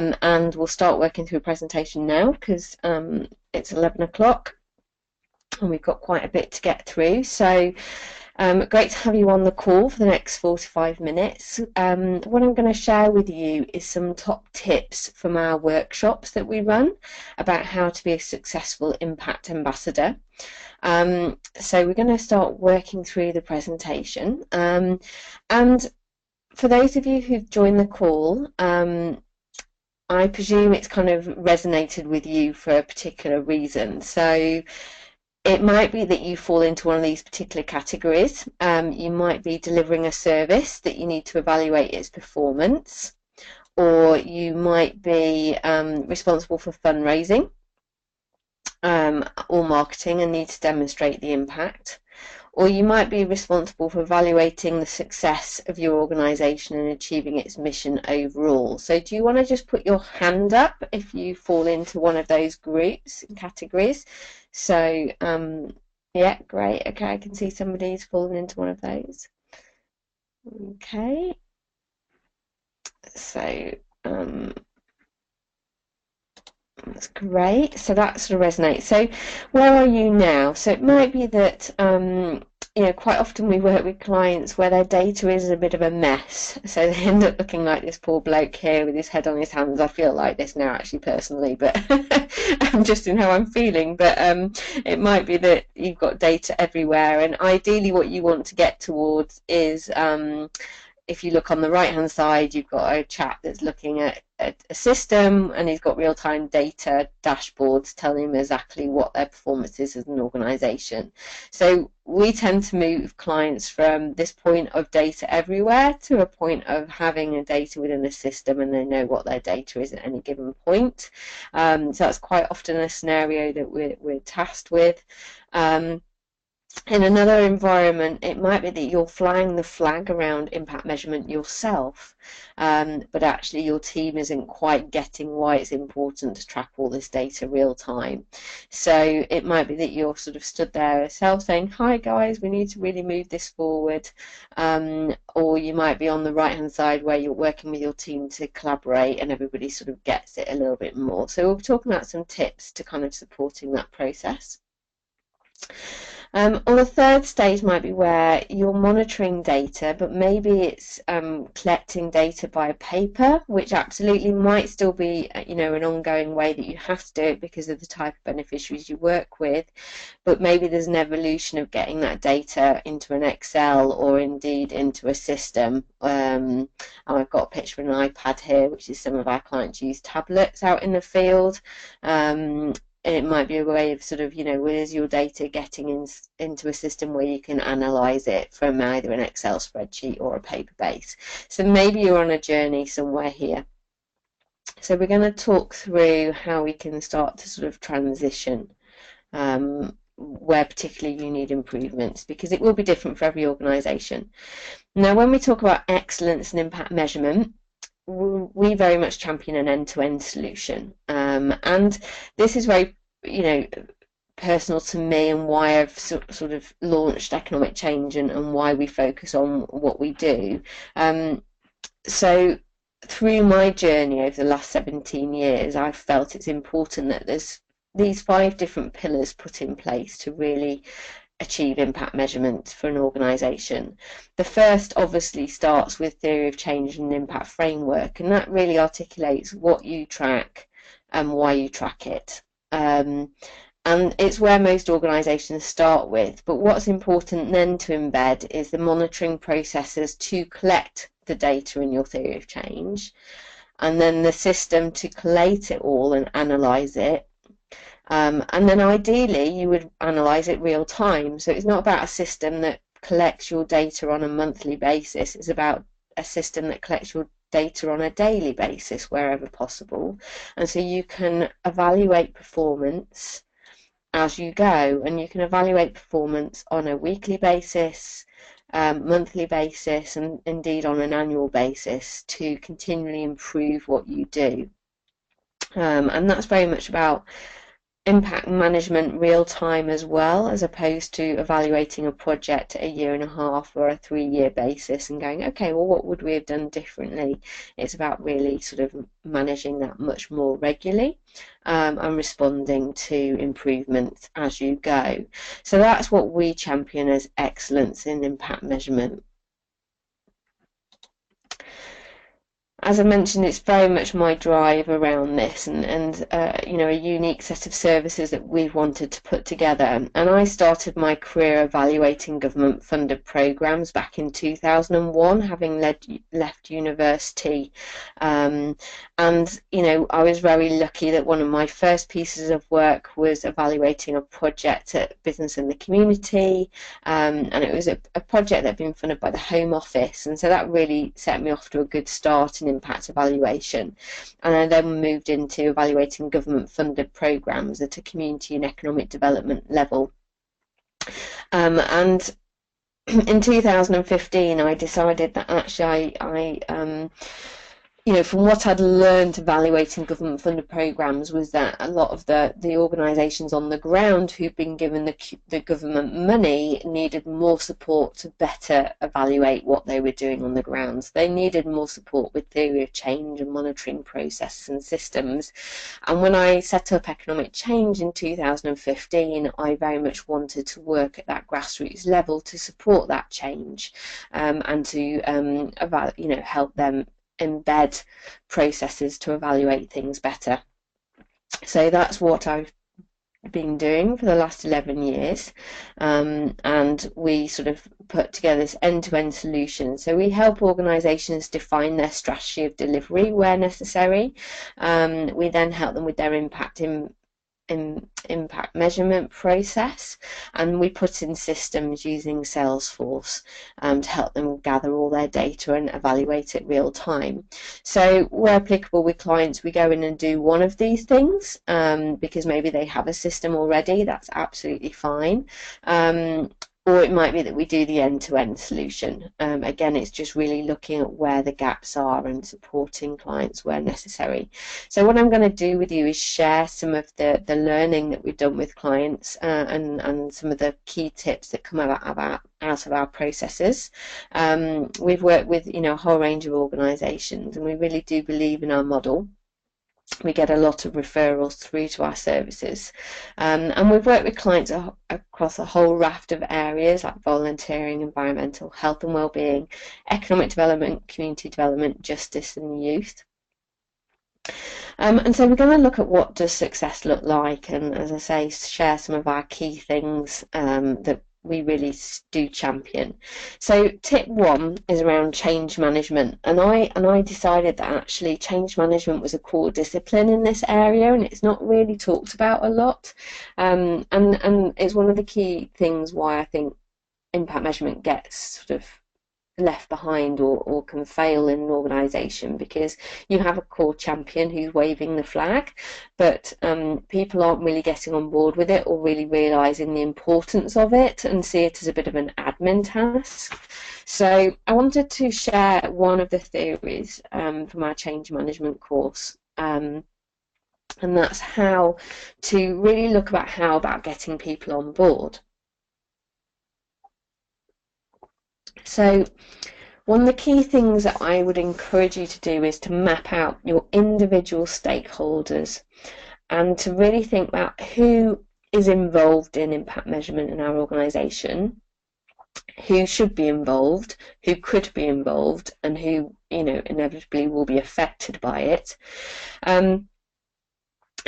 and we'll start working through a presentation now because it's 11 o'clock and we've got quite a bit to get through. So great to have you on the call for the next 45 minutes. What I'm going to share with you is some top tips from our workshops that we run about how to be a successful impact ambassador. So we're going to start working through the presentation. And for those of you who've joined the call, I presume it's kind of resonated with you for a particular reason. So it might be that you fall into one of these particular categories. You might be delivering a service that you need to evaluate its performance, or you might be responsible for fundraising or marketing and need to demonstrate the impact. Or you might be responsible for evaluating the success of your organisation and achieving its mission overall. So do you want to just put your hand up if you fall into one of those groups and categories? So yeah, great. Okay, I can see somebody's fallen into one of those. Okay. So that's great. So that sort of resonates. So where are you now? So it might be that you know, quite often we work with clients where their data is a bit of a mess. So they end up looking like this poor bloke here with his head on his hands. I feel like this now actually personally, but I'm just in how I'm feeling. But it might be that you've got data everywhere, and ideally what you want to get towards is if you look on the right hand side, you've got a chap that's looking at a system and he's got real-time data dashboards telling him exactly what their performance is as an organization. So we tend to move clients from this point of data everywhere to a point of having a data within a system and they know what their data is at any given point. So that's quite often a scenario that we're tasked with. In another environment, it might be that you're flying the flag around impact measurement yourself, but actually your team isn't quite getting why it's important to track all this data real time. So it might be that you're sort of stood there yourself saying, hi guys, we need to really move this forward. Or you might be on the right hand side where you're working with your team to collaborate and everybody sort of gets it a little bit more. So we'll be talking about some tips to kind of supporting that process. Or the third stage might be where you're monitoring data, but maybe it's collecting data by paper, which absolutely might still be, you know, an ongoing way that you have to do it because of the type of beneficiaries you work with. But maybe there's an evolution of getting that data into an Excel or indeed into a system. And I've got a picture of an iPad here, which is some of our clients use tablets out in the field. It might be a way of sort of, you know, where's your data getting into a system where you can analyze it from either an Excel spreadsheet or a paper base. So maybe you're on a journey somewhere here. So we're going to talk through how we can start to sort of transition where particularly you need improvements, because it will be different for every organization. Now, when we talk about excellence and impact measurement, we very much champion an end-to-end solution, and this is very, you know, personal to me and why I've sort of launched Economic Change and why we focus on what we do. So through my journey over the last 17 years, I've felt it's important that there's these 5 different pillars put in place to really achieve impact measurement for an organisation. The first obviously starts with theory of change and impact framework, and that really articulates what you track and why you track it. And it's where most organisations start with, but what's important then to embed is the monitoring processes to collect the data in your theory of change, and then the system to collate it all and analyse it. And then ideally you would analyse it real time. So it's not about a system that collects your data on a monthly basis. It's about a system that collects your data on a daily basis wherever possible. And so you can evaluate performance as you go, and you can evaluate performance on a weekly basis, monthly basis, and indeed on an annual basis to continually improve what you do. And that's very much about impact management real time as well, as opposed to evaluating a project at a 1.5 year or a 3 year basis and going, okay, well, what would we have done differently? It's about really sort of managing that much more regularly, and responding to improvements as you go. So that's what we champion as excellence in impact measurement. As I mentioned, it's very much my drive around this, and you know, a unique set of services that we've wanted to put together. And I started my career evaluating government-funded programs back in 2001, having left university. And you know, I was very lucky that one of my first pieces of work was evaluating a project at Business in the Community, and it was a project that had been funded by the Home Office, and so that really set me off to a good start in impact evaluation. And I then moved into evaluating government funded programs at a community and economic development level. And in 2015 I decided that actually you know, from what I'd learned evaluating government funded programs was that a lot of the organisations on the ground who'd been given the government money needed more support to better evaluate what they were doing on the ground. So they needed more support with theory of change and monitoring processes and systems. And when I set up Economic Change in 2015, I very much wanted to work at that grassroots level to support that change, and to you know, help them embed processes to evaluate things better. So that's what I've been doing for the last 11 years, and we sort of put together this end-to-end solution. So we help organisations define their strategy of delivery where necessary. We then help them with their impact measurement process, and we put in systems using Salesforce to help them gather all their data and evaluate it real time. So where applicable with clients, we go in and do one of these things, because maybe they have a system already. That's absolutely fine. Or it might be that we do the end-to-end solution. Again, it's just really looking at where the gaps are and supporting clients where necessary. So what I'm going to do with you is share some of the learning that we've done with clients, and some of the key tips that come out of our processes. We've worked with, you know, a whole range of organisations, and we really do believe in our model. We get a lot of referrals through to our services, and we've worked with clients across a whole raft of areas like volunteering, environmental, health and wellbeing, economic development, community development, justice and youth. And so we're going to look at what does success look like, and as I say, share some of our key things that we really do champion. So tip 1 is around change management, and I decided that actually change management was a core discipline in this area, and it's not really talked about a lot, and it's one of the key things why I think impact measurement gets sort of left behind or can fail in an organisation, because you have a core champion who's waving the flag, but people aren't really getting on board with it or really realising the importance of it and see it as a bit of an admin task. So I wanted to share one of the theories from our change management course, and that's how to really look about getting people on board. So one of the key things that I would encourage you to do is to map out your individual stakeholders and to really think about who is involved in impact measurement in our organisation, who should be involved, who could be involved, and who, you know, inevitably will be affected by it. And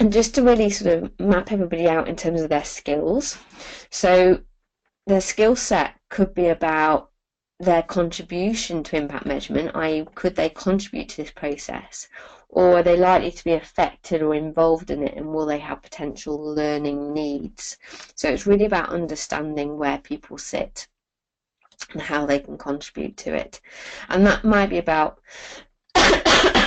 just to really sort of map everybody out in terms of their skills. So their skill set could be about their contribution to impact measurement, i.e. could they contribute to this process, or are they likely to be affected or involved in it, and will they have potential learning needs? So it's really about understanding where people sit and how they can contribute to it, and that might be about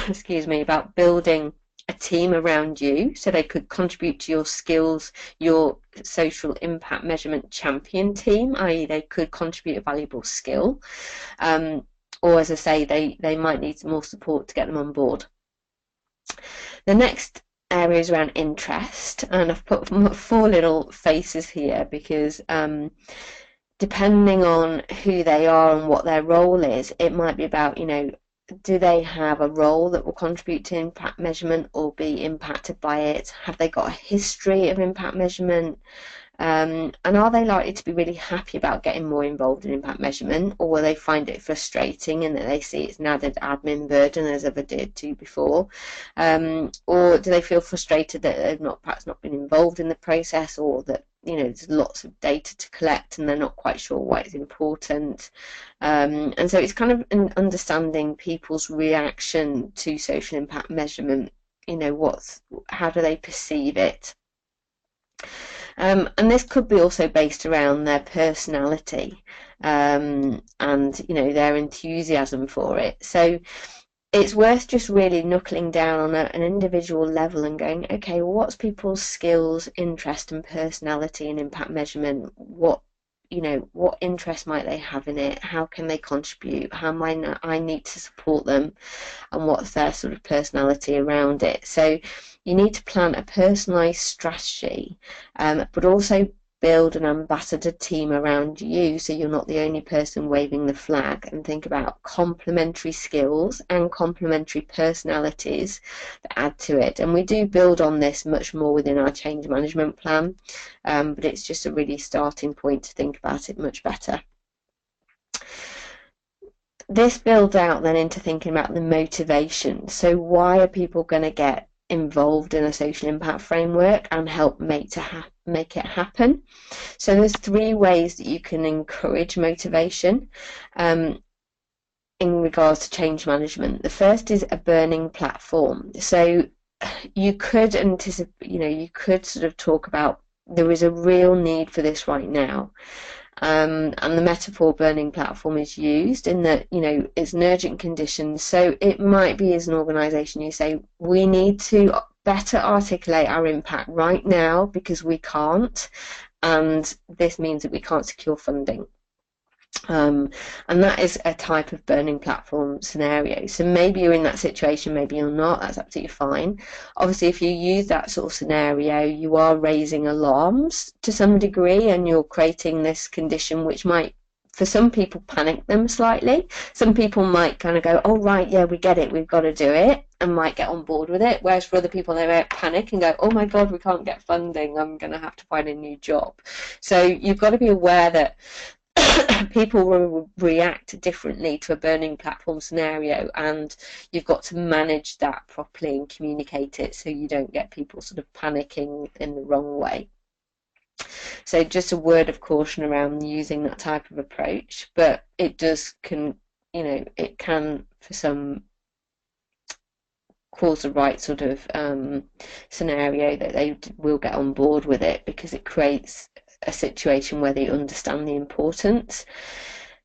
excuse me, about building a team around you so they could contribute to your skills, your social impact measurement champion team, i.e. they could contribute a valuable skill, or as I say, they might need some more support to get them on board. The next areas around interest, and I've put four little faces here because depending on who they are and what their role is, it might be about, do they have a role that will contribute to impact measurement or be impacted by it? Have they got a history of impact measurement? And are they likely to be really happy about getting more involved in impact measurement, or will they find it frustrating and that they see it's an added admin burden as ever did to before? Or do they feel frustrated that they've perhaps not been involved in the process, or that there's lots of data to collect and they're not quite sure why it's important? And so it's kind of understanding people's reaction to social impact measurement. How do they perceive it? And this could be also based around their personality and their enthusiasm for it. So it's worth just really knuckling down on an individual level and going, okay, well, what's people's skills, interest and personality in impact measurement? What interest might they have in it? How can they contribute? How might I need to support them? And what's their sort of personality around it? So you need to plan a personalised strategy, but also build an ambassador team around you, so you're not the only person waving the flag, and think about complementary skills and complementary personalities that add to it. And we do build on this much more within our change management plan, but it's just a really starting point to think about it much better. This builds out then into thinking about the motivation. So why are people going to get involved in a social impact framework and help make it happen? So there's three ways that you can encourage motivation in regards to change management. The first is a burning platform. So you could anticipate, you could sort of talk about there is a real need for this right now. And the metaphor burning platform is used in that, it's an urgent condition. So it might be, as an organisation, you say, we need to better articulate our impact right now because we can't, and this means that we can't secure funding. And that is a type of burning platform scenario. So maybe you're in that situation, maybe you're not, that's absolutely fine. Obviously, if you use that sort of scenario, you are raising alarms to some degree, and you're creating this condition which might, for some people, panic them slightly. Some people might kind of go, oh right, yeah, we get it, we've got to do it, and might get on board with it, whereas for other people they might panic and go, oh my god, we can't get funding, I'm going to have to find a new job. So you've got to be aware that people will react differently to a burning platform scenario, and you've got to manage that properly and communicate it so you don't get people sort of panicking in the wrong way. So just a word of caution around using that type of approach, but it can for some cause the right sort of scenario that they will get on board with it, because it creates a situation where they understand the importance.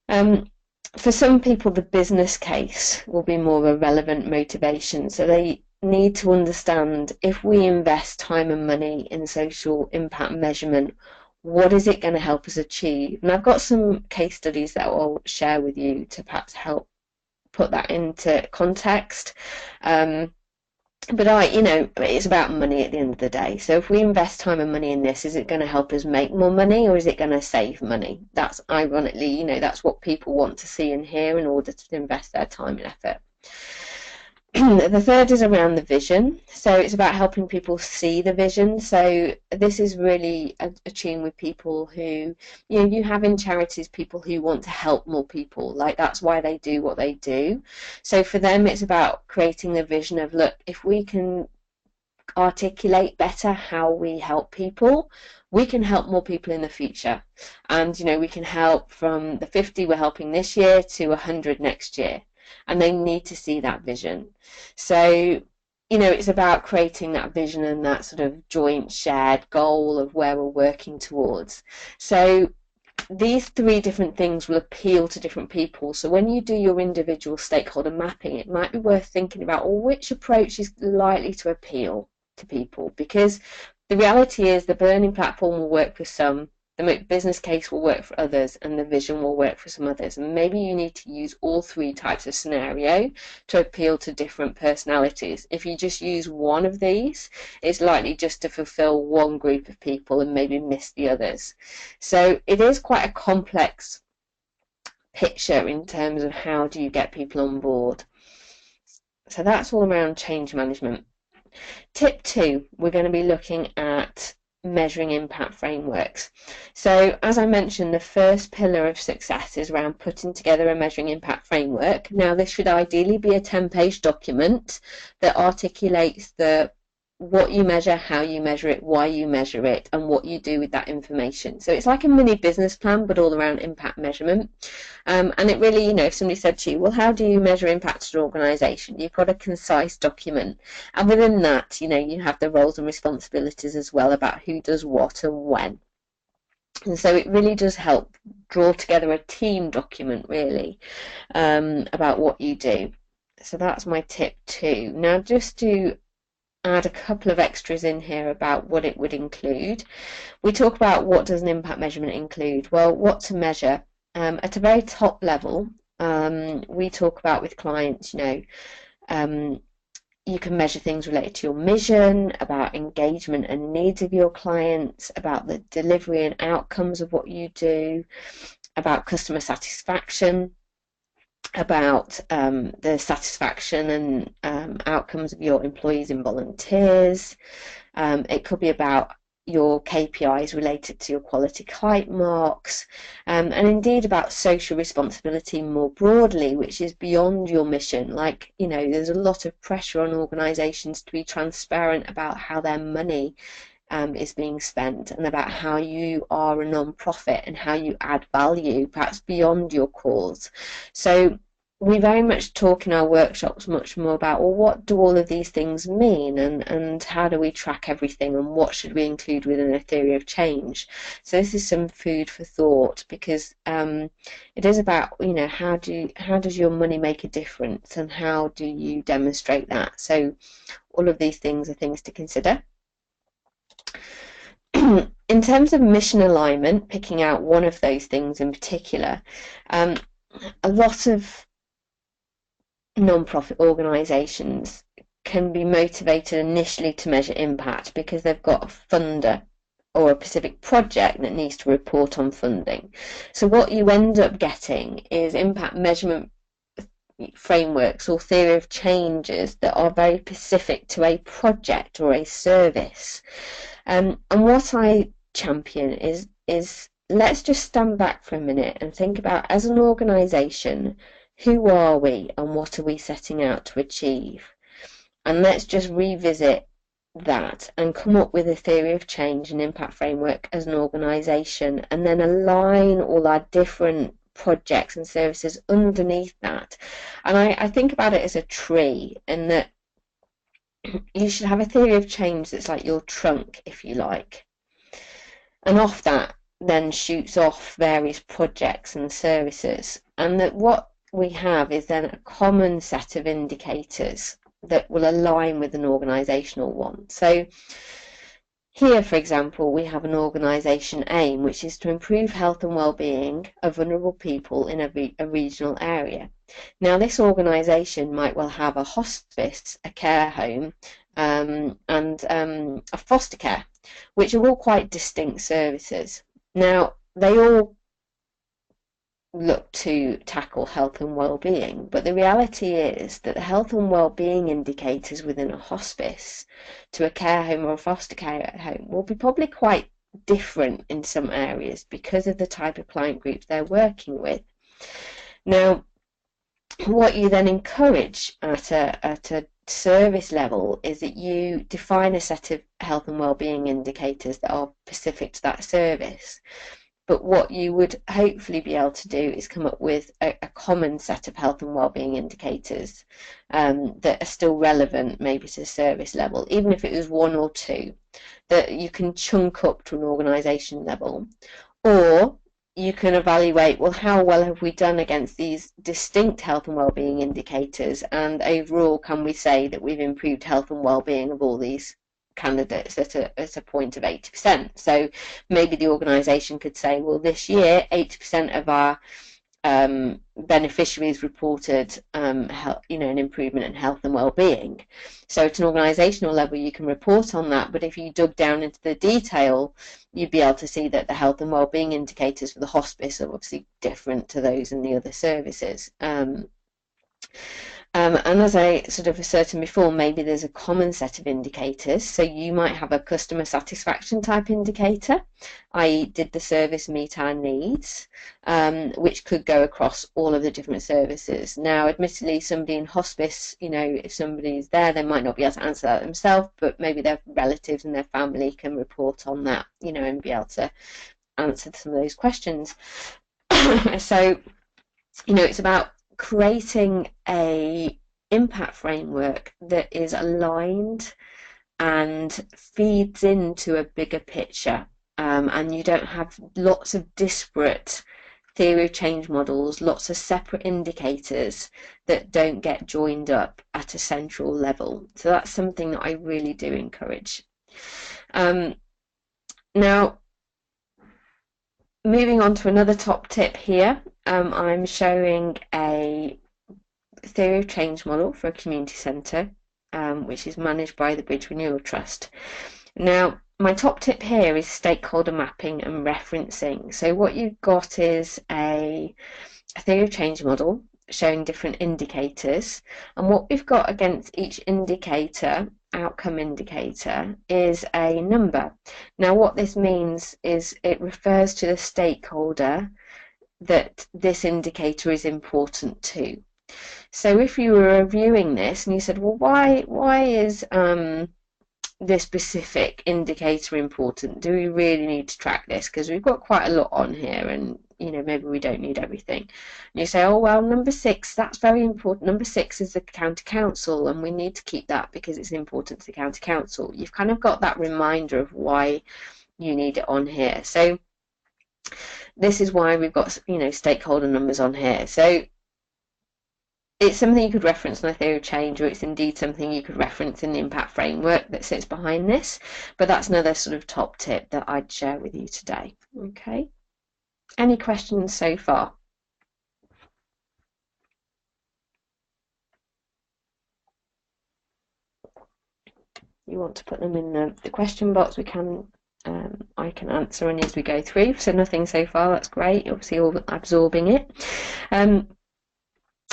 For some people, the business case will be more of a relevant motivation. So they need to understand, if we invest time and money in social impact measurement, what is it going to help us achieve? And I've got some case studies that I'll share with you to perhaps help put that into context. But it's about money at the end of the day. So if we invest time and money in this, is it going to help us make more money, or is it going to save money? That's ironically, that's what people want to see and hear in order to invest their time and effort. The third is around the vision. So it's about helping people see the vision. So this is really attuned with people who, you have in charities people who want to help more people. Like, that's why they do what they do. So for them, it's about creating the vision of, look, if we can articulate better how we help people, we can help more people in the future. And, we can help from the 50 we're helping this year to 100 next year. And they need to see that vision. So, it's about creating that vision and that sort of joint shared goal of where we're working towards. So these three different things will appeal to different people. So when you do your individual stakeholder mapping, it might be worth thinking about, well, which approach is likely to appeal to people? Because the reality is the burning platform will work for some, the business case will work for others and the vision will work for some others. And maybe you need to use all three types of scenario to appeal to different personalities. If you just use one of these, it's likely just to fulfill one group of people and maybe miss the others. So it is quite a complex picture in terms of how do you get people on board. So that's all around change management. Tip 2, we're going to be looking at measuring impact frameworks. So as I mentioned, the first pillar of success is around putting together a measuring impact framework. Now this should ideally be a 10-page document that articulates what you measure, how you measure it, why you measure it, and what you do with that information. So it's like a mini business plan, but all around impact measurement. And it really, if somebody said to you, well, how do you measure impact to an organisation? You've got a concise document. And within that, you have the roles and responsibilities as well about who does what and when. And so it really does help draw together a team document, really, about what you do. So that's my tip 2. Now, just to add a couple of extras in here about what it would include. We talk about what does an impact measurement include. Well, what to measure. At a very top level, we talk about with clients, you can measure things related to your mission, about engagement and needs of your clients, about the delivery and outcomes of what you do, about customer satisfaction, about the satisfaction and outcomes of your employees and volunteers. It could be about your KPIs related to your quality kite marks, and indeed about social responsibility more broadly, which is beyond your mission. Like, there's a lot of pressure on organisations to be transparent about how their money is being spent, and about how you are a non-profit and how you add value, perhaps beyond your cause. So we very much talk in our workshops much more about, well, what do all of these things mean, and how do we track everything, and what should we include within a theory of change. So this is some food for thought, because it is about, how does your money make a difference, and how do you demonstrate that. So all of these things are things to consider. In terms of mission alignment, picking out one of those things in particular, a lot of non-profit organisations can be motivated initially to measure impact because they've got a funder or a specific project that needs to report on funding. So what you end up getting is impact measurement frameworks or theory of changes that are very specific to a project or a service. And what I champion is let's just stand back for a minute and think about, as an organisation, who are we and what are we setting out to achieve? And let's just revisit that and come up with a theory of change and impact framework as an organisation, and then align all our different projects and services underneath that. And I think about it as a tree, and that you should have a theory of change that's like your trunk, if you like. And off that then shoots off various projects and services. And that what we have is then a common set of indicators that will align with an organisational one. So here, for example, we have an organisation aim, which is to improve health and well-being of vulnerable people in a regional area. Now, this organisation might well have a hospice, a care home, and a foster care, which are all quite distinct services. Now, they all look to tackle health and well-being, but the reality is that the health and well-being indicators within a hospice to a care home or a foster care home will be probably quite different in some areas because of the type of client groups they're working with. Now, what you then encourage at a service level is that you define a set of health and well-being indicators that are specific to that service. But what you would hopefully be able to do is come up with a common set of health and wellbeing indicators that are still relevant maybe to the service level, even if it was one or two, that you can chunk up to an organisation level. Or you can evaluate, well, how well have we done against these distinct health and wellbeing indicators, and overall can we say that we've improved health and wellbeing of all these candidates at a point of 80%. So maybe the organisation could say, well, this year 80% of our beneficiaries reported health, an improvement in health and well-being. So at an organisational level you can report on that, but if you dug down into the detail, you'd be able to see that the health and well-being indicators for the hospice are obviously different to those in the other services. And as I sort of asserted before, maybe there's a common set of indicators. So you might have a customer satisfaction type indicator, i.e. did the service meet our needs, which could go across all of the different services. Now, admittedly, somebody in hospice, if somebody's there, they might not be able to answer that themselves, but maybe their relatives and their family can report on that, and be able to answer some of those questions. So, it's about creating a impact framework that is aligned and feeds into a bigger picture, and you don't have lots of disparate theory of change models, lots of separate indicators that don't get joined up at a central level. So that's something that I really do encourage. Now, moving on to another top tip here, I'm showing a theory of change model for a community centre, which is managed by the Bridge Renewal Trust. Now, my top tip here is stakeholder mapping and referencing. So what you've got is a theory of change model showing different indicators, and what we've got against each indicator, outcome indicator, is a number. Now what this means is it refers to the stakeholder that this indicator is important to. So if you were reviewing this and you said, well, why is this specific indicator important? Do we really need to track this? Because we've got quite a lot on here, and maybe we don't need everything. And you say, oh well, number 6, that's very important. Number 6 is the county council, and we need to keep that because it's important to the county council. You've kind of got that reminder of why you need it on here. So this is why we've got stakeholder numbers on here. So it's something you could reference in a theory of change, or it's indeed something you could reference in the impact framework that sits behind this. But that's another sort of top tip that I'd share with you today. Okay. Any questions so far? You want to put them in the question box, we can. I can answer any as we go through. So nothing so far. That's great. Obviously, all absorbing it.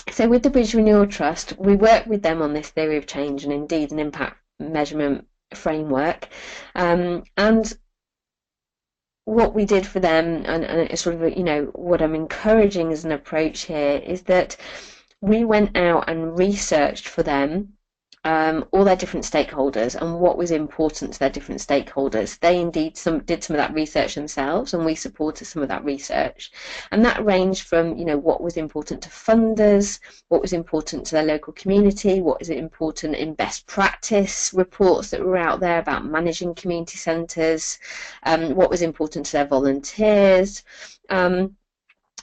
So with the Bridge Renewal Trust, we work with them on this theory of change and indeed an impact measurement framework. And what we did for them, and it's sort of, what I'm encouraging as an approach here, is that we went out and researched for them all their different stakeholders and what was important to their different stakeholders. They indeed did some of that research themselves, and we supported some of that research. And that ranged from, what was important to funders, what was important to their local community, what is important in best practice reports that were out there about managing community centres, what was important to their volunteers.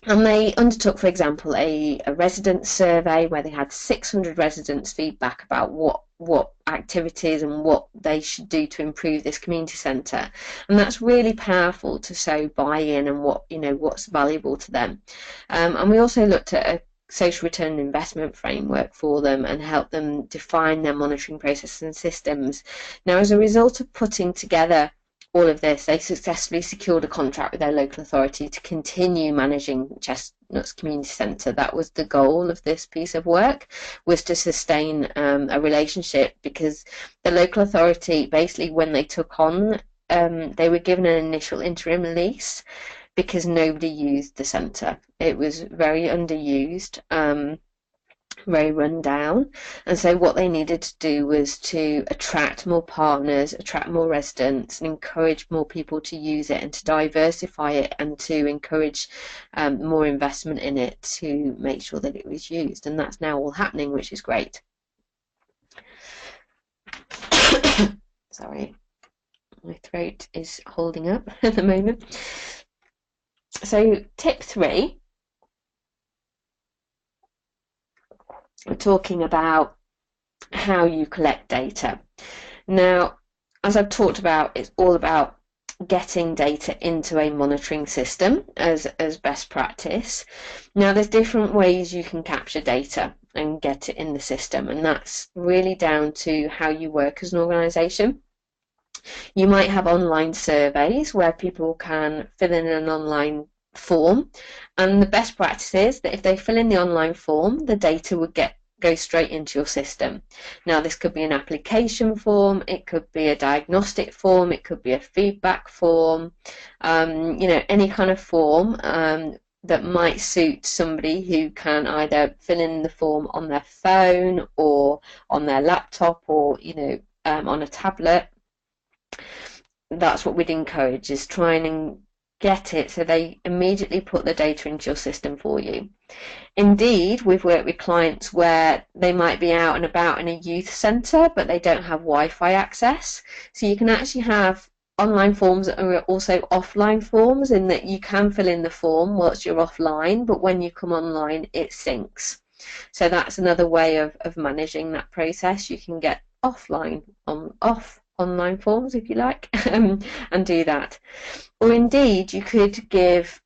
And they undertook, for example, a resident survey where they had 600 residents feedback about what activities and what they should do to improve this community centre. And that's really powerful to show buy-in and what's valuable to them. And we also looked at a social return on investment framework for them and help them define their monitoring processes and systems. Now, as a result of putting together all of this, they successfully secured a contract with their local authority to continue managing Chestnuts Community Centre. That was the goal of this piece of work, was to sustain a relationship, because the local authority, basically when they took on, they were given an initial interim lease because nobody used the centre. It was very underused, very run down, and so what they needed to do was to attract more partners, attract more residents, and encourage more people to use it and to diversify it and to encourage more investment in it to make sure that it was used. And that's now all happening, which is great. Sorry, my throat is holding up at the moment. So tip 3, we're talking about how you collect data. Now, as I've talked about, it's all about getting data into a monitoring system as best practice. Now, there's different ways you can capture data and get it in the system, and that's really down to how you work as an organisation. You might have online surveys where people can fill in an online form, and the best practice is that if they fill in the online form, the data would go straight into your system. Now, this could be an application form, it could be a diagnostic form, it could be a feedback form, any kind of form that might suit somebody who can either fill in the form on their phone or on their laptop or on a tablet. That's what we'd encourage, is trying and get it so they immediately put the data into your system for you. Indeed, we've worked with clients where they might be out and about in a youth centre, but they don't have Wi-Fi access. So you can actually have online forms that are also offline forms, in that you can fill in the form whilst you're offline, but when you come online, it syncs. So that's another way of managing that process. You can get online forms, if you like, and do that. Or indeed, you could give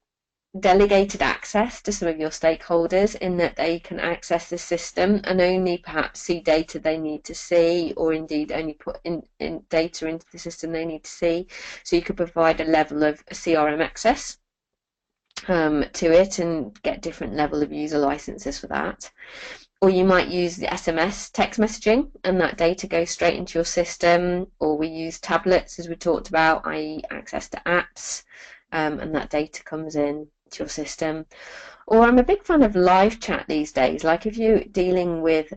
delegated access to some of your stakeholders, in that they can access the system and only perhaps see data they need to see, or indeed only put in data into the system they need to see. So you could provide a level of CRM access to it and get different level of user licenses for that. Or you might use the SMS text messaging, and that data goes straight into your system. Or we use tablets, as we talked about, i.e. access to apps, and that data comes in to your system. Or I'm a big fan of live chat these days. Like if you're dealing with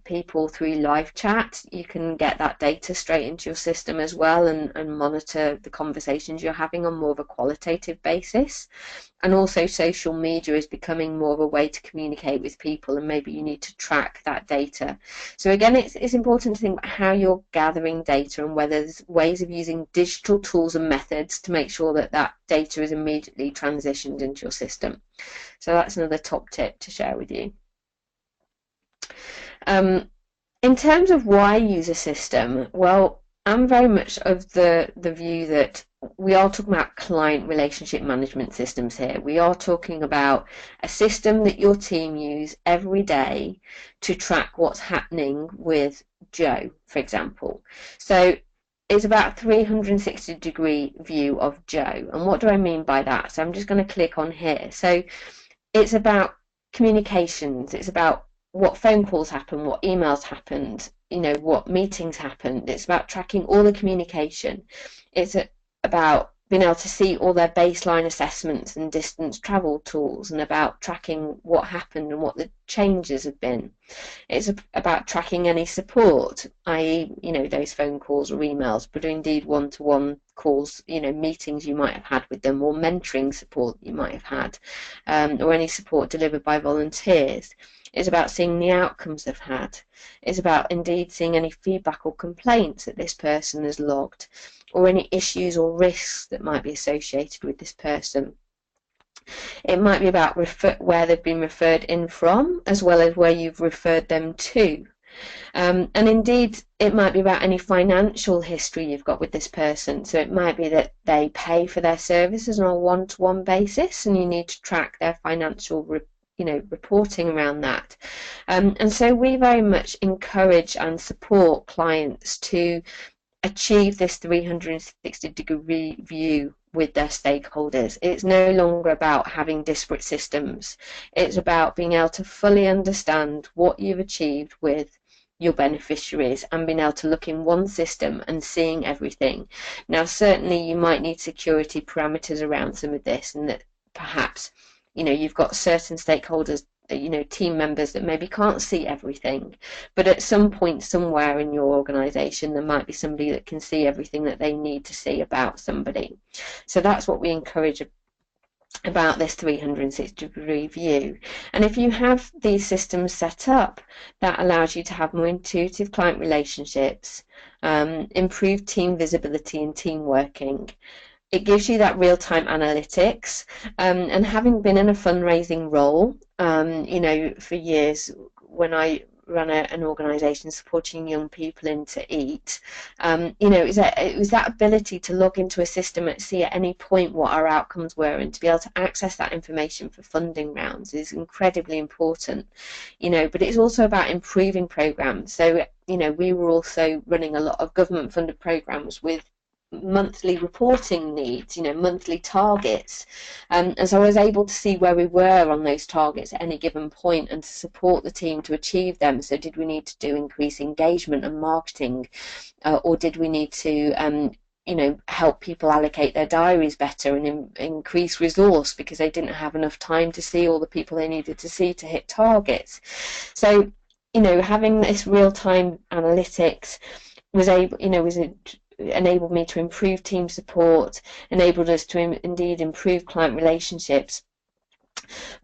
people through live chat, you can get that data straight into your system as well, and monitor the conversations you're having on more of a qualitative basis. And also social media is becoming more of a way to communicate with people, and maybe you need to track that data. So again, it's important to think about how you're gathering data and whether there's ways of using digital tools and methods to make sure that that data is immediately transitioned into your system. So that's another top tip to share with you. In terms of why use a system, well, I'm very much of the view that we are talking about client relationship management systems here. We are talking about a system that your team use every day to track what's happening with Joe, for example. So it's about a 360-degree view of Joe. And what do I mean by that? So I'm just going to click on here. So it's about communications. It's about what phone calls happen, what emails happened, what meetings happened. It's about tracking all the communication. It's about being able to see all their baseline assessments and distance travel tools, and about tracking what happened and what the changes have been. It's about tracking any support, i.e., those phone calls or emails, but indeed one-to-one calls, meetings you might have had with them, or mentoring support you might have had, or any support delivered by volunteers. It's about seeing the outcomes they've had. It's about indeed seeing any feedback or complaints that this person has logged, or any issues or risks that might be associated with this person. It might be about where they've been referred in from, as well as where you've referred them to. And indeed, it might be about any financial history you've got with this person. So it might be that they pay for their services on a one-to-one basis, and you need to track their financial reporting around that. And so we very much encourage and support clients to achieve this 360-degree view with their stakeholders. It's no longer about having disparate systems. It's about being able to fully understand what you've achieved with your beneficiaries and being able to look in one system and seeing everything. Now, certainly you might need security parameters around some of this, and that perhaps you've got certain stakeholders, team members that maybe can't see everything, but at some point somewhere in your organization there might be somebody that can see everything that they need to see about somebody. So that's what we encourage about this 360-degree view. And if you have these systems set up, that allows you to have more intuitive client relationships, improved team visibility and team working. It gives you that real-time analytics, and having been in a fundraising role, for years, when I run an organisation supporting young people into EAT, you know, it was that ability to log into a system and see at any point what our outcomes were, and to be able to access that information for funding rounds is incredibly important, you know. But it's also about improving programmes. So, you know, we were also running a lot of government funded programmes with monthly reporting needs, you know, monthly targets, and so I was able to see where we were on those targets at any given point and to support the team to achieve them. So did we need to do increase engagement and marketing, or did we need to you know, help people allocate their diaries better and increase resource because they didn't have enough time to see all the people they needed to see to hit targets. So, you know, having this real-time analytics was able, you know, enabled me to improve team support, enabled us to indeed improve client relationships.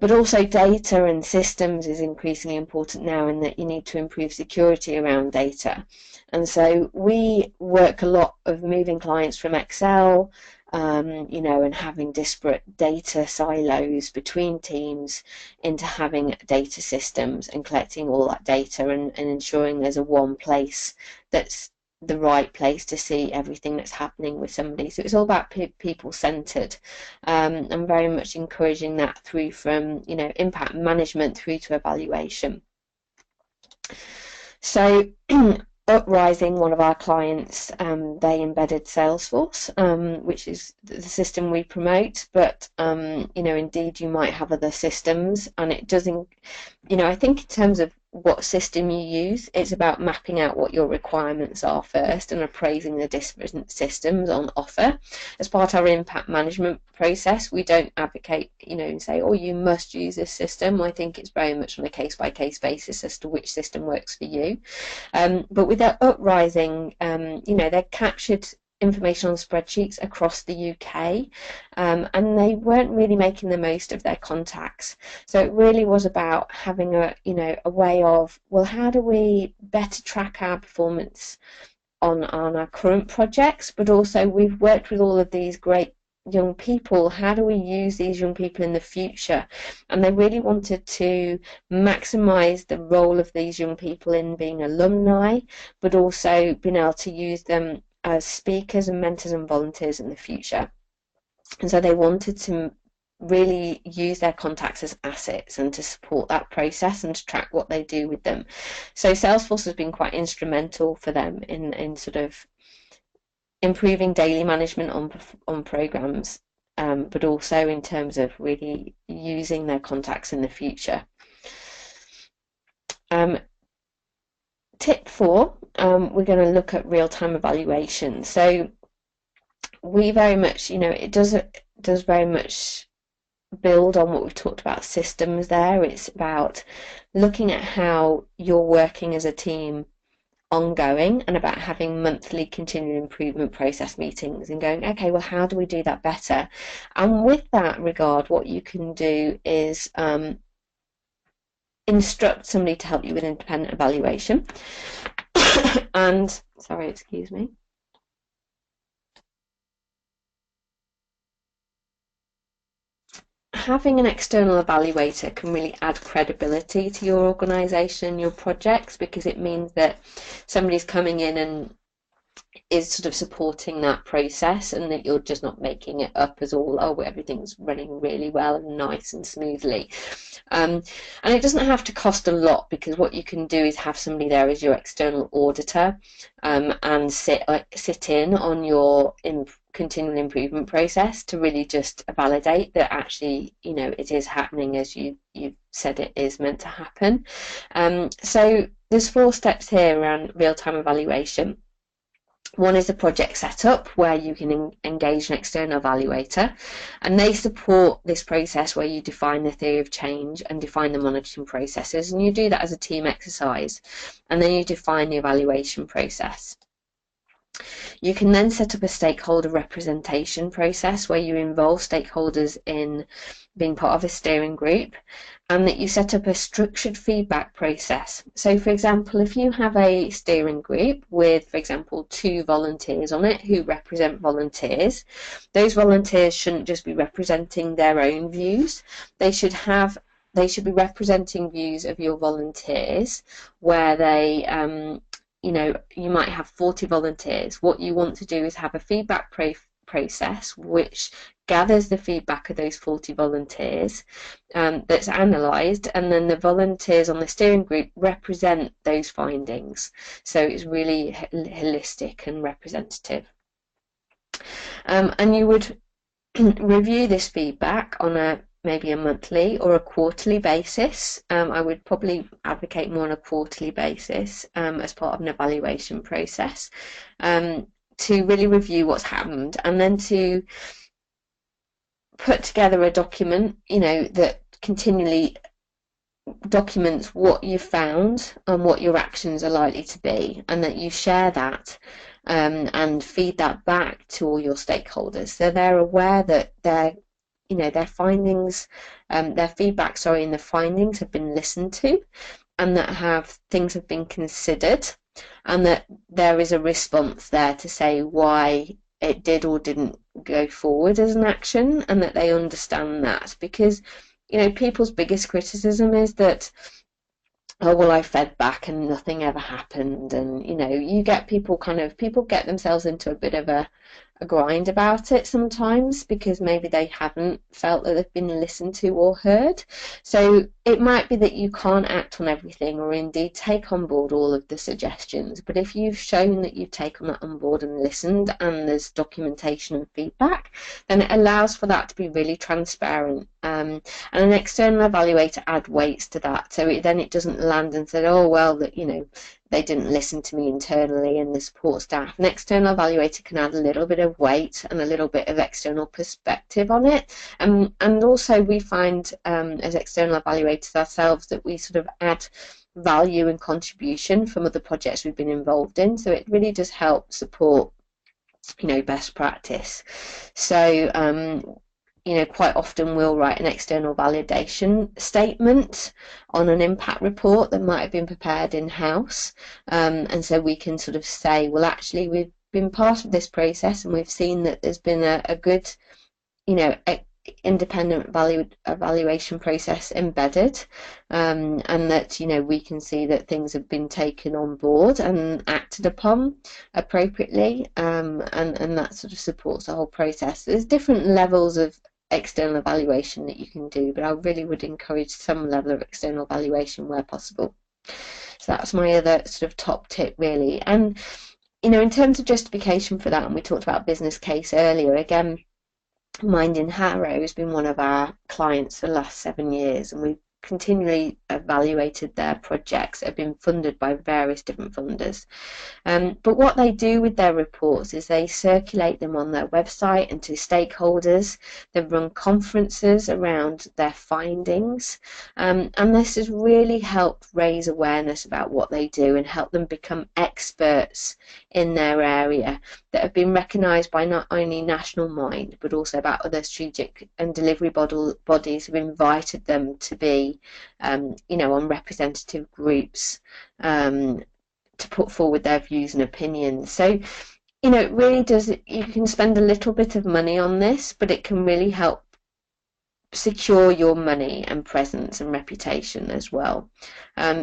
But also data and systems is increasingly important now, in that you need to improve security around data. And so we work a lot of moving clients from Excel, you know, and having disparate data silos between teams into having data systems and collecting all that data and ensuring there's a one place that's the right place to see everything that's happening with somebody. So it's all about people-centered, and very much encouraging that through from, you know, impact management through to evaluation. So Uprising, one of our clients, they embedded Salesforce, which is the system we promote, but you know, indeed you might have other systems, and it doesn't, you know, I think in terms of what system you use, it's about mapping out what your requirements are first and appraising the different systems on offer. As part of our impact management process, we don't advocate, you know, and say, oh, you must use this system. I think it's very much on a case-by-case basis as to which system works for you. But with that Uprising, you know, they're captured information on spreadsheets across the UK, and they weren't really making the most of their contacts. So it really was about having a, you know, a way of, well, how do we better track our performance on our current projects, but also we've worked with all of these great young people, how do we use these young people in the future? And they really wanted to maximize the role of these young people in being alumni, but also being able to use them as speakers and mentors and volunteers in the future. And so they wanted to really use their contacts as assets and to support that process and to track what they do with them. So Salesforce has been quite instrumental for them in sort of improving daily management on programs, but also in terms of really using their contacts in the future. Tip 4, we're going to look at real-time evaluation. So we very much, you know, it does very much build on what we've talked about systems there. It's about looking at how you're working as a team ongoing and about having monthly continual improvement process meetings and going, okay, well, how do we do that better? And with that regard, what you can do is instruct somebody to help you with independent evaluation. And, sorry, excuse me. Having an external evaluator can really add credibility to your organisation, your projects, because it means that somebody's coming in and is sort of supporting that process, and that you're just not making it up as all, oh, everything's running really well and nice and smoothly. And it doesn't have to cost a lot, because what you can do is have somebody there as your external auditor, and sit in on your continual improvement process to really just validate that actually, you know, it is happening as you said it is meant to happen. So there's 4 steps here around real-time evaluation. One is the project setup, where you can engage an external evaluator, and they support this process where you define the theory of change and define the monitoring processes, and you do that as a team exercise, and then you define the evaluation process. You can then set up a stakeholder representation process where you involve stakeholders in being part of a steering group, and that you set up a structured feedback process. So, for example, if you have a steering group with, for example, 2 volunteers on it who represent volunteers, those volunteers shouldn't just be representing their own views. They should have they should be representing views of your volunteers, where they you might have 40 volunteers. What you want to do is have a feedback process which gathers the feedback of those 40 volunteers, that's analysed, and then the volunteers on the steering group represent those findings. So it's really holistic and representative. And you would review this feedback on maybe a monthly or a quarterly basis. I would probably advocate more on a quarterly basis as part of an evaluation process, to really review what's happened, and then to put together a document, that continually documents what you found and what your actions are likely to be, and that you share that and feed that back to all your stakeholders, so they're aware that their findings, their feedback, and the findings have been listened to, and that things have been considered, and that there is a response there to say why it did or didn't go forward as an action, and that they understand that. Because people's biggest criticism is that, oh, well, I fed back and nothing ever happened, and you get people get themselves into a bit of a grind about it sometimes, because maybe they haven't felt that they've been listened to or heard. So it might be that you can't act on everything, or indeed take on board all of the suggestions, but if you've shown that you've taken that on board and listened, and there's documentation and feedback, then it allows for that to be really transparent, and an external evaluator add weights to that, so then it doesn't land and say, oh well, that they didn't listen to me internally and the support staff. An external evaluator can add a little bit of weight and a little bit of external perspective on it. And also we find as external evaluators ourselves that we sort of add value and contribution from other projects we've been involved in. So it really does help support, best practice. So quite often we'll write an external validation statement on an impact report that might have been prepared in-house, and so we can sort of say, well, actually we've been part of this process and we've seen that there's been a good independent evaluation process embedded, and that we can see that things have been taken on board and acted upon appropriately, and that sort of supports the whole process. There's different levels of external evaluation that you can do, but I really would encourage some level of external evaluation where possible. So that's my other sort of top tip, really. And in terms of justification for that, and we talked about business case earlier, again, Minding Harrow has been one of our clients for the last 7 years, and we've continually evaluated their projects that have been funded by various different funders. But what they do with their reports is they circulate them on their website and to stakeholders. They run conferences around their findings, and this has really helped raise awareness about what they do and help them become experts in their area that have been recognised by not only National Mind but also about other strategic and delivery bodies who have invited them to be on representative groups to put forward their views and opinions. So it really does, you can spend a little bit of money on this, but it can really help secure your money and presence and reputation as well.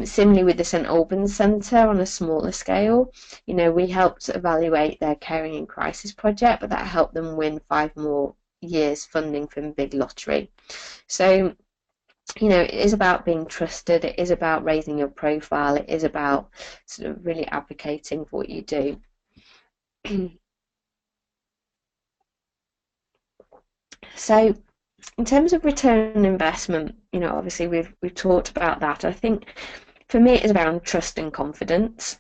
Similarly with the St Albans Centre on a smaller scale, we helped evaluate their Caring in Crisis project, but that helped them win 5 more years funding from Big Lottery. So it is about being trusted, it is about raising your profile, it is about sort of really advocating for what you do. So in terms of return on investment, obviously we've talked about that. I think for me it's around trust and confidence,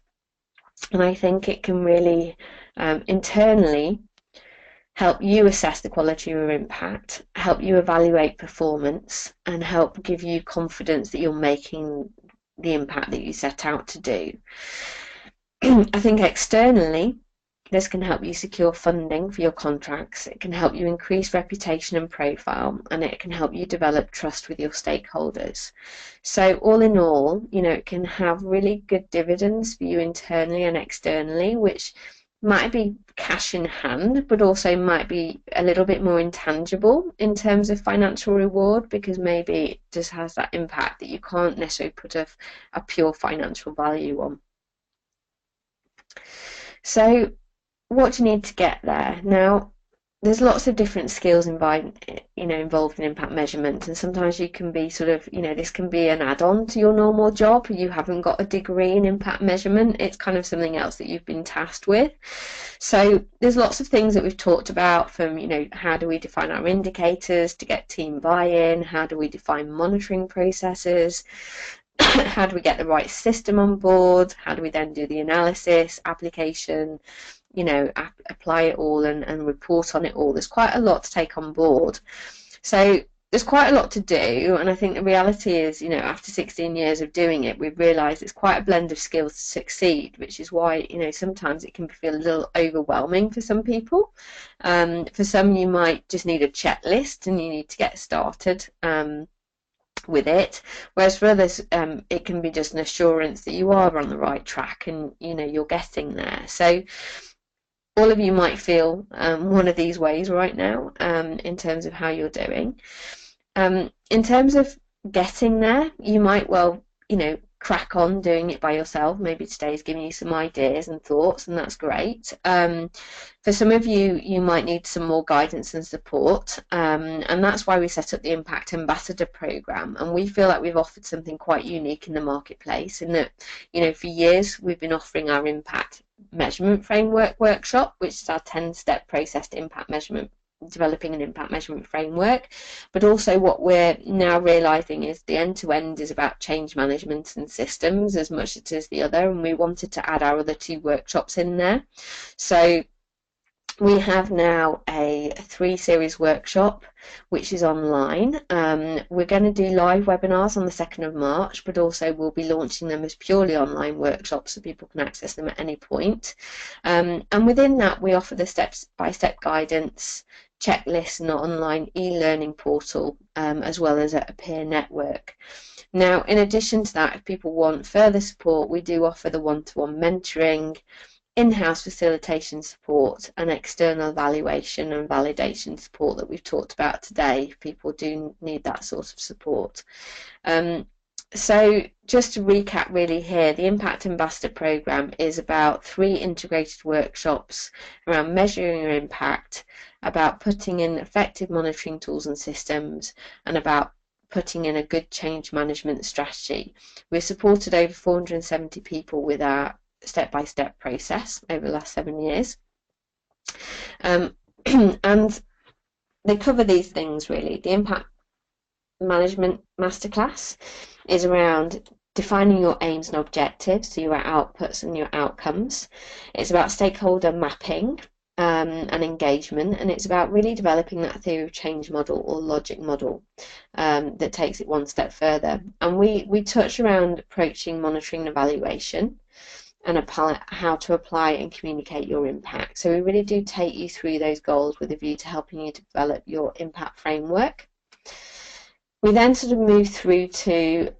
and I think it can really internally help you assess the quality of your impact, help you evaluate performance, and help give you confidence that you're making the impact that you set out to do. I think externally, this can help you secure funding for your contracts, it can help you increase reputation and profile, and it can help you develop trust with your stakeholders. So all in all, it can have really good dividends for you internally and externally, which might be cash in hand, but also might be a little bit more intangible in terms of financial reward, because maybe it just has that impact that you can't necessarily put a pure financial value on. So what do you need to get there? Now, there's lots of different skills involved in impact measurement, and sometimes you can be sort of, this can be an add-on to your normal job. You haven't got a degree in impact measurement, it's kind of something else that you've been tasked with. So there's lots of things that we've talked about, from how do we define our indicators to get team buy-in, how do we define monitoring processes, how do we get the right system on board, how do we then do the analysis, application, apply it all and report on it all. There's quite a lot to take on board. So there's quite a lot to do, and I think the reality is, after 16 years of doing it, we've realised it's quite a blend of skills to succeed, which is why, sometimes it can feel a little overwhelming for some people. For some, you might just need a checklist and you need to get started with it, whereas for others it can be just an assurance that you are on the right track and you're getting there. So all of you might feel one of these ways right now in terms of how you're doing. In terms of getting there, you might well crack on doing it by yourself. Maybe today's giving you some ideas and thoughts, and that's great. For some of you, you might need some more guidance and support, and that's why we set up the Impact Ambassador Programme. And we feel like we've offered something quite unique in the marketplace, in that for years we've been offering our Impact Measurement Framework workshop, which is our 10-step process to impact measurement, developing an impact measurement framework. But also what we're now realizing is the end-to-end is about change management and systems as much as it is the other, and we wanted to add our other 2 workshops in there. So we have now a 3-series workshop which is online. We're going to do live webinars on the 2nd of March, but also we'll be launching them as purely online workshops so people can access them at any point. And within that, we offer the step-by-step guidance, checklist, and online e-learning portal, as well as a peer network. Now, in addition to that, if people want further support, we do offer the one-to-one mentoring, in-house facilitation support, and external evaluation and validation support that we've talked about today, if people do need that sort of support. So just to recap really here, the Impact Ambassador Programme is about 3 integrated workshops around measuring your impact, about putting in effective monitoring tools and systems, and about putting in a good change management strategy. We've supported over 470 people with our step-by-step process over the last 7 years. And they cover these things really. The Impact Management Masterclass is around defining your aims and objectives, so your outputs and your outcomes. It's about stakeholder mapping and engagement, and it's about really developing that theory of change model or logic model that takes it one step further. And we touch around approaching monitoring and evaluation, and how to apply and communicate your impact. So we really do take you through those goals with a view to helping you develop your impact framework. We then sort of move through to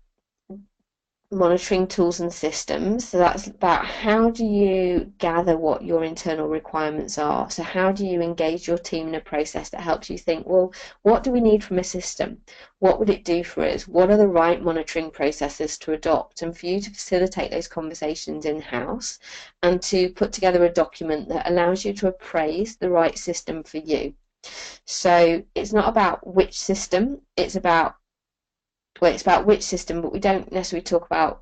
monitoring tools and systems. So that's about how do you gather what your internal requirements are. So how do you engage your team in a process that helps you think, well, what do we need from a system? What would it do for us? What are the right monitoring processes to adopt? And for you to facilitate those conversations in-house and to put together a document that allows you to appraise the right system for you. So it's not about which system, it's about which system, but we don't necessarily talk about,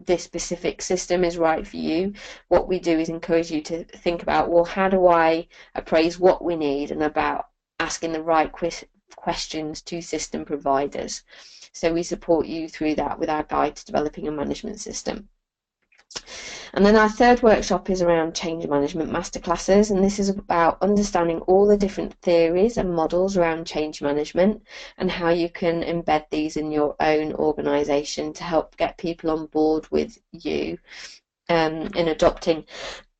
this specific system is right for you. What we do is encourage you to think about, well, how do I appraise what we need, and about asking the right questions to system providers. So we support you through that with our guide to developing a management system. And then our 3rd workshop is around change management masterclasses, and this is about understanding all the different theories and models around change management and how you can embed these in your own organisation to help get people on board with you in adopting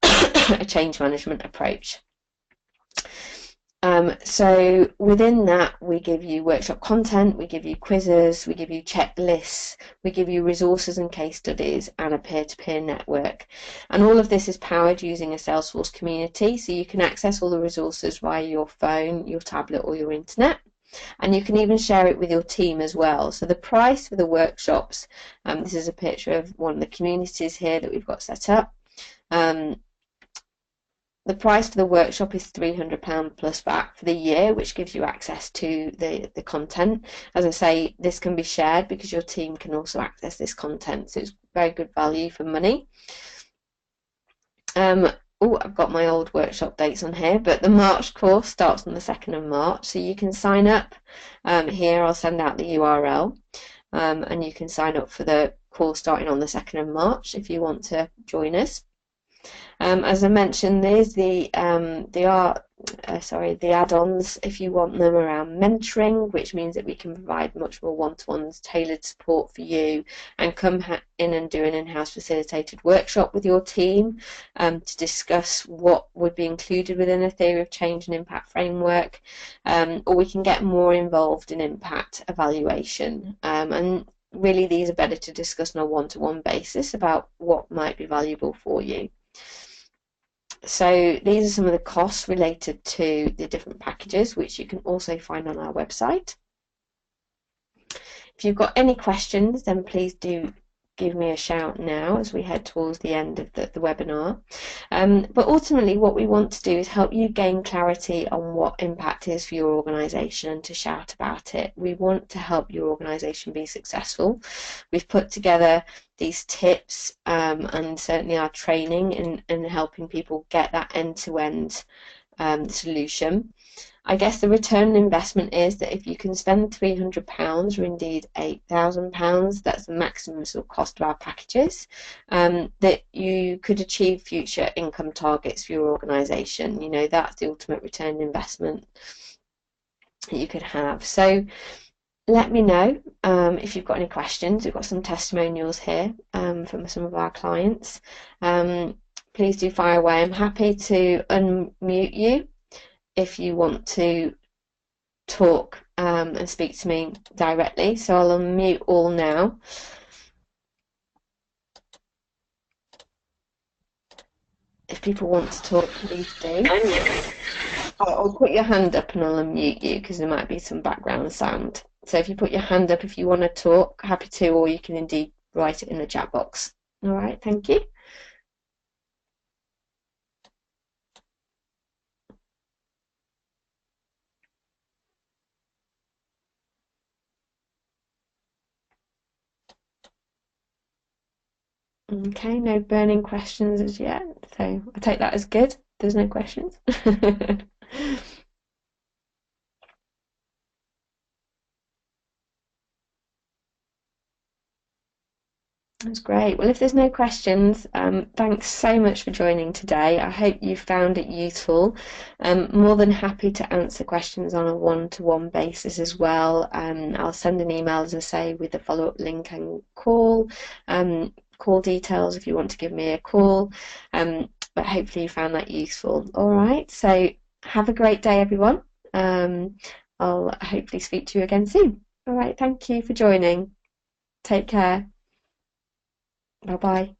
a change management approach. So within that, we give you workshop content, we give you quizzes, we give you checklists, we give you resources and case studies, and a peer-to-peer network. And all of this is powered using a Salesforce community, so you can access all the resources via your phone, your tablet, or your internet. And you can even share it with your team as well. So the price for the workshops, this is a picture of one of the communities here that we've got set up. The price for the workshop is £300 plus VAT for the year, which gives you access to the content. As I say, this can be shared because your team can also access this content, so it's very good value for money. Oh, I've got my old workshop dates on here, but the March course starts on the 2nd of March, so you can sign up. Here I'll send out the URL, and you can sign up for the course starting on the 2nd of March if you want to join us. As I mentioned, there's the add-ons if you want them around mentoring, which means that we can provide much more one-to-ones, tailored support for you, and come in and do an in-house facilitated workshop with your team to discuss what would be included within a theory of change and impact framework, or we can get more involved in impact evaluation. And really, these are better to discuss on a one-to-one basis about what might be valuable for you. So these are some of the costs related to the different packages, which you can also find on our website. If you've got any questions, then please do give me a shout now as we head towards the end of the webinar. But ultimately, what we want to do is help you gain clarity on what impact is for your organisation and to shout about it. We want to help your organisation be successful. We've put together these tips and certainly our training in helping people get that end-to-end solution. I guess the return on investment is that if you can spend £300 or indeed £8,000, that's the maximum sort of cost of our packages, that you could achieve future income targets for your organisation. You know, that's the ultimate return on investment that you could have. So let me know if you've got any questions. We've got some testimonials here from some of our clients. Please do fire away. I'm happy to unmute you if you want to talk and speak to me directly. So I'll unmute all now. If people want to talk, please do. I'll put your hand up and I'll unmute you because there might be some background sound. So if you put your hand up if you want to talk, happy to, or you can indeed write it in the chat box. All right, thank you. Okay, no burning questions as yet, so I take that as good. There's no questions. That's great. Well, if there's no questions, thanks so much for joining today. I hope you found it useful. More than happy to answer questions on a one-to-one basis as well. I'll send an email, as I say, with the follow-up link and call details if you want to give me a call. But hopefully you found that useful. All right. So have a great day, everyone. I'll hopefully speak to you again soon. All right. Thank you for joining. Take care. Bye bye.